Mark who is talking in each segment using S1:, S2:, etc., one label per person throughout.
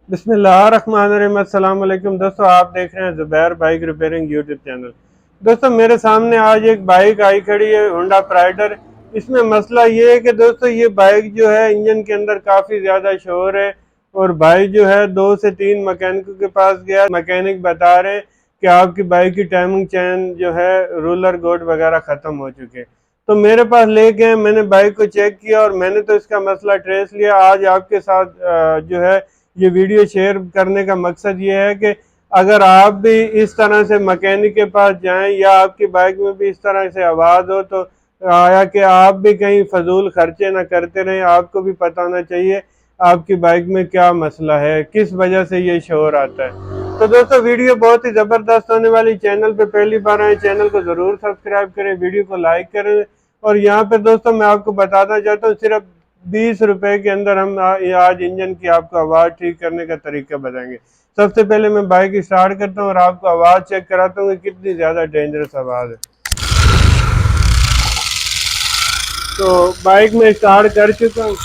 S1: बिस्मिल्लाहिर्रहमानिर्रहीम। अस्सलाम वालेकुम दोस्तों, आप देख रहे हैं Zubair bike repairing YouTube channel. दोस्तों, मेरे सामने आज एक बाइक आई खड़ी है, होंडा प्राइडर। इसमें मसला ये है कि दोस्तों ये बाइक जो है इंजन के अंदर काफ़ी ज़्यादा शोर है। और बाइक जो है 2 से 3 मैकेनिकों के पास गया, मैकेनिक बता रहे हैं कि आपकी बाइक की टाइमिंग चैन जो है रोलर गोड वगैरह ख़त्म हो चुके हैं। तो मेरे पास ले गए, मैंने बाइक को चेक किया और मैंने तो इसका मसला ट्रेस लिया। आज आपके साथ जो है ये वीडियो शेयर करने का मकसद ये है कि अगर आप भी इस तरह से मैकेनिक के पास जाएं या आपकी बाइक में भी इस तरह से आवाज़ हो तो आया कि आप भी कहीं फजूल खर्चे ना करते रहें। आपको भी पता होना चाहिए आपकी बाइक में क्या मसला है, किस वजह से ये शोर आता है। तो दोस्तों, वीडियो बहुत ही ज़बरदस्त होने वाली। चैनल पे पहली बार आए, चैनल को ज़रूर सब्सक्राइब करें, वीडियो को लाइक करें। और यहाँ पे दोस्तों मैं आपको बताना चाहता हूँ, सिर्फ 20 रुपए के अंदर हम आज इंजन की आपको आवाज़ ठीक करने का तरीका बताएंगे। सबसे पहले मैं बाइक स्टार्ट करता हूँ और आपको आवाज़ चेक कराता हूँ कि कितनी ज़्यादा डेंजरस आवाज़ है। तो बाइक में स्टार्ट कर चुका हूँ।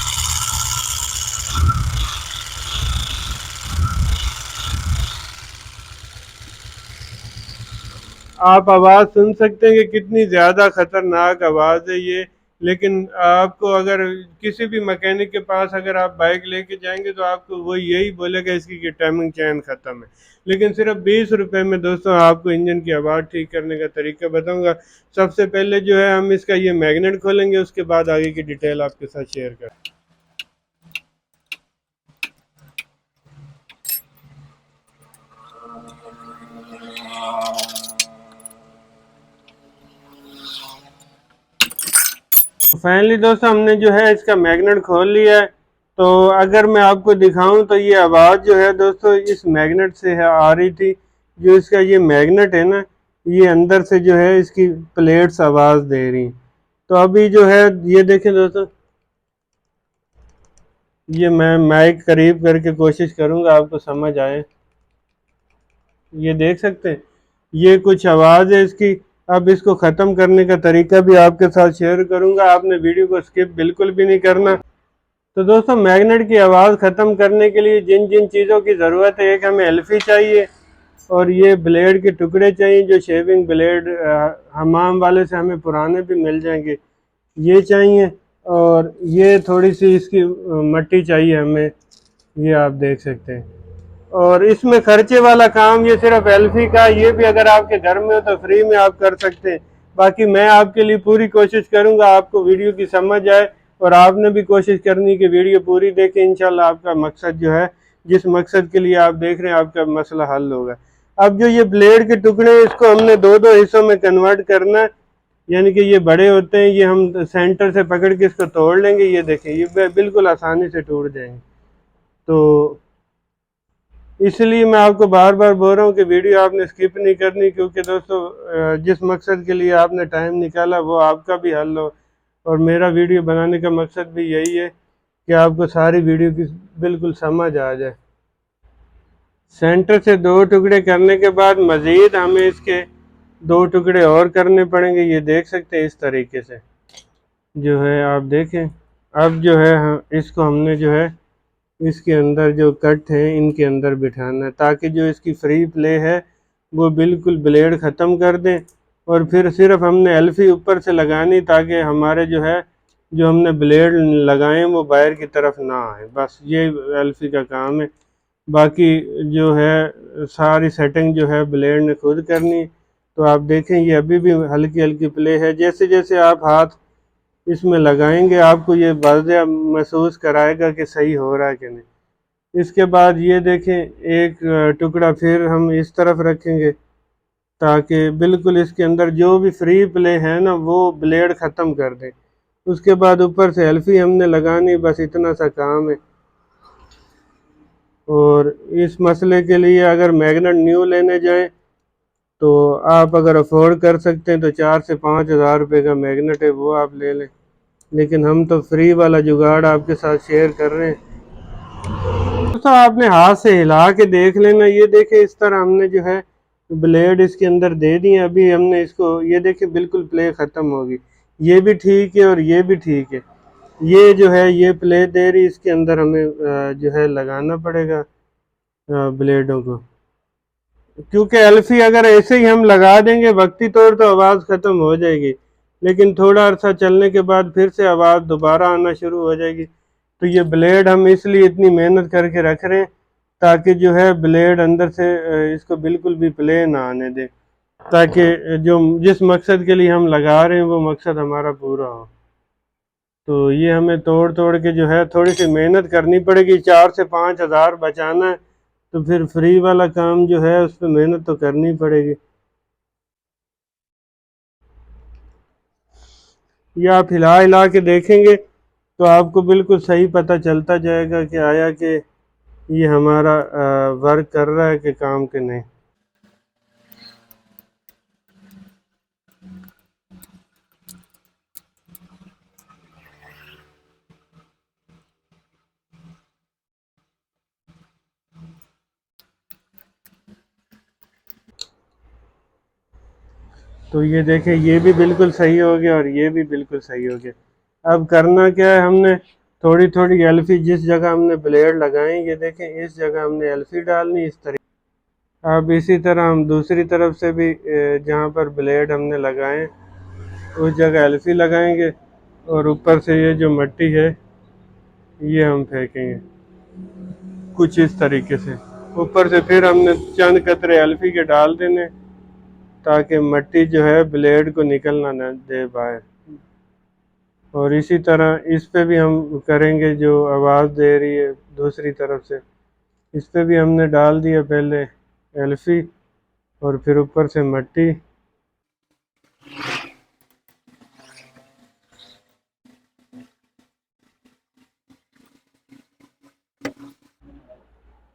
S1: आप आवाज़ सुन सकते हैं कि कितनी ज़्यादा ख़तरनाक आवाज़ है ये। लेकिन आपको अगर किसी भी मैकेनिक के पास अगर आप बाइक लेके जाएंगे तो आपको वो यही बोलेगा इसकी कि टाइमिंग चैन ख़त्म है। लेकिन सिर्फ 20 रुपए में दोस्तों आपको इंजन की आवाज़ ठीक करने का तरीका बताऊंगा। सबसे पहले जो है हम इसका ये मैग्नेट खोलेंगे, उसके बाद आगे की डिटेल आपके साथ शेयर करें। फाइनली दोस्तों हमने जो है इसका मैग्नेट खोल लिया है। तो अगर मैं आपको दिखाऊं तो ये आवाज़ जो है दोस्तों इस मैग्नेट से है आ रही थी। जो इसका ये मैग्नेट है ना, ये अंदर से जो है इसकी प्लेट्स आवाज़ दे रही। तो अभी जो है ये देखें दोस्तों, ये मैं माइक करीब करके कोशिश करूंगा आपको समझ आए। ये देख सकते हैं, ये कुछ आवाज़ है इसकी। अब इसको ख़त्म करने का तरीका भी आपके साथ शेयर करूंगा, आपने वीडियो को स्किप बिल्कुल भी नहीं करना। तो दोस्तों, मैग्नेट की आवाज़ ख़त्म करने के लिए जिन जिन चीज़ों की ज़रूरत है, एक हमें एल्फी चाहिए और ये ब्लेड के टुकड़े चाहिए, जो शेविंग ब्लेड हमाम वाले से हमें पुराने भी मिल जाएंगे, ये चाहिए। और ये थोड़ी सी इसकी मट्टी चाहिए हमें, ये आप देख सकते हैं। और इसमें खर्चे वाला काम ये सिर्फ एल्फी का, ये भी अगर आपके घर में हो तो फ्री में आप कर सकते हैं। बाकी मैं आपके लिए पूरी कोशिश करूंगा आपको वीडियो की समझ आए। और आपने भी कोशिश करनी कि वीडियो पूरी देखें, इंशाल्लाह आपका मकसद जो है, जिस मकसद के लिए आप देख रहे हैं, आपका मसला हल होगा। अब जो ये ब्लेड के टुकड़े हैं, इसको हमने दो दो हिस्सों में कन्वर्ट करना है। यानी कि ये बड़े होते हैं, ये हम सेंटर से पकड़ के इसको तोड़ लेंगे। ये देखें, ये बिल्कुल आसानी से टूट जाएंगे। तो इसलिए मैं आपको बार बार बोल रहा हूँ कि वीडियो आपने स्किप नहीं करनी, क्योंकि दोस्तों जिस मकसद के लिए आपने टाइम निकाला वो आपका भी हल हो। और मेरा वीडियो बनाने का मकसद भी यही है कि आपको सारी वीडियो की बिल्कुल समझ आ जाए। सेंटर से दो टुकड़े करने के बाद मज़ीद हमें इसके दो टुकड़े और करने पड़ेंगे। ये देख सकते हैं, इस तरीके से जो है आप देखें। अब जो है इसको हमने जो है इसके अंदर जो कट है इनके अंदर बिठाना है, ताकि जो इसकी फ्री प्ले है वो बिल्कुल ब्लेड ख़त्म कर दें। और फिर सिर्फ हमने एल्फी ऊपर से लगानी, ताकि हमारे जो है जो हमने ब्लेड लगाए वो बाहर की तरफ ना आए। बस ये एल्फी का काम है। बाकी जो है सारी सेटिंग जो है ब्लेड ने खुद करनी। तो आप देखें, ये अभी भी हल्की हल्की प्ले है। जैसे जैसे आप हाथ इसमें लगाएंगे आपको ये वाज़ेह महसूस कराएगा कि सही हो रहा है कि नहीं। इसके बाद ये देखें, एक टुकड़ा फिर हम इस तरफ रखेंगे, ताकि बिल्कुल इसके अंदर जो भी फ्री प्ले है ना वो ब्लेड ख़त्म कर दें। उसके बाद ऊपर से एल्फी हमने लगानी, बस इतना सा काम है। और इस मसले के लिए अगर मैग्नेट न्यू लेने जाएं तो आप अगर अफोर्ड कर सकते हैं तो 4 से 5 हज़ार रुपये का मैग्नेट है, वो आप ले लें। लेकिन हम तो फ्री वाला जुगाड़ आपके साथ शेयर कर रहे हैं। दोस्तों, आपने हाथ से हिला के देख लेना। ये देखे, इस तरह हमने जो है ब्लेड इसके अंदर दे दिए। अभी हमने इसको, ये देखे, बिल्कुल प्ले ख़त्म होगी। ये भी ठीक है और ये भी ठीक है। ये जो है ये प्ले दे रही, इसके अंदर हमें जो है लगाना पड़ेगा। ब्लेडों को, क्योंकि एल्फी अगर ऐसे ही हम लगा देंगे वक्ती तौर तो आवाज़ ख़त्म हो जाएगी, लेकिन थोड़ा अरसा चलने के बाद फिर से आवाज़ दोबारा आना शुरू हो जाएगी। तो ये ब्लेड हम इसलिए इतनी मेहनत करके रख रहे हैं ताकि जो है ब्लेड अंदर से इसको बिल्कुल भी प्ले ना आने दे, ताकि जो जिस मकसद के लिए हम लगा रहे हैं वो मकसद हमारा पूरा हो। तो ये हमें तोड़ तोड़ के जो है थोड़ी सी मेहनत करनी पड़ेगी। 4 से 5 हज़ार बचाना है तो फिर फ्री वाला काम जो है उस पर मेहनत तो करनी पड़ेगी। ये आप हिला हिला के देखेंगे तो आपको बिल्कुल सही पता चलता जाएगा कि आया कि ये हमारा वर्क कर रहा है कि काम के नहीं। तो ये देखें, ये भी बिल्कुल सही हो गया और ये भी बिल्कुल सही हो गया। अब करना क्या है, हमने थोड़ी थोड़ी एल्फी जिस जगह हमने ब्लेड लगाए, ये देखें इस जगह हमने एल्फी डालनी इस तरीके। अब इसी तरह हम दूसरी तरफ से भी जहाँ पर ब्लेड हमने लगाए उस जगह एल्फी लगाएंगे और ऊपर से ये जो मिट्टी है ये हम फेंकेंगे कुछ इस तरीके से। ऊपर से फिर हमने चंद कतरे एल्फी के डाल देने ताकि मिट्टी जो है ब्लेड को निकलना न दे बाहर। और इसी तरह इस पे भी हम करेंगे, जो आवाज़ दे रही है दूसरी तरफ से इस पे भी हमने डाल दिया पहले एल्फी और फिर ऊपर से मिट्टी।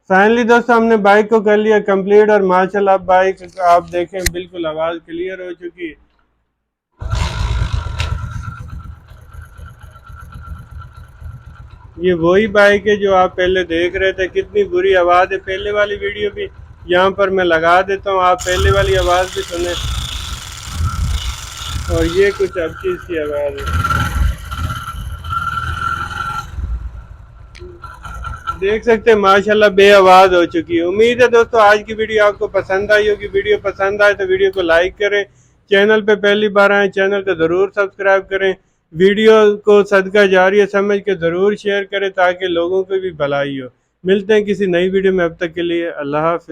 S1: फाइनली दोस्तों हमने बाइक को कर लिया कंप्लीट और माशाल्लाह बाइक आप देखें बिल्कुल आवाज़ क्लियर हो चुकी है। ये वही बाइक है जो आप पहले देख रहे थे, कितनी बुरी आवाज़ है। पहले वाली वीडियो भी यहाँ पर मैं लगा देता हूँ, आप पहले वाली आवाज़ भी सुने। और ये कुछ अब चीज़ की आवाज़ है, देख सकते हैं माशाल्लाह बे आवाज़ हो चुकी है। उम्मीद है दोस्तों आज की वीडियो आपको पसंद आई होगी। वीडियो पसंद आए तो वीडियो को लाइक करें, चैनल पे पहली बार आए चैनल को ज़रूर सब्सक्राइब करें, वीडियो को सदका जारिया समझ के ज़रूर शेयर करें ताकि लोगों को भी भलाई हो। मिलते हैं किसी नई वीडियो में, अब तक के लिए अल्लाह हाफ़िज़।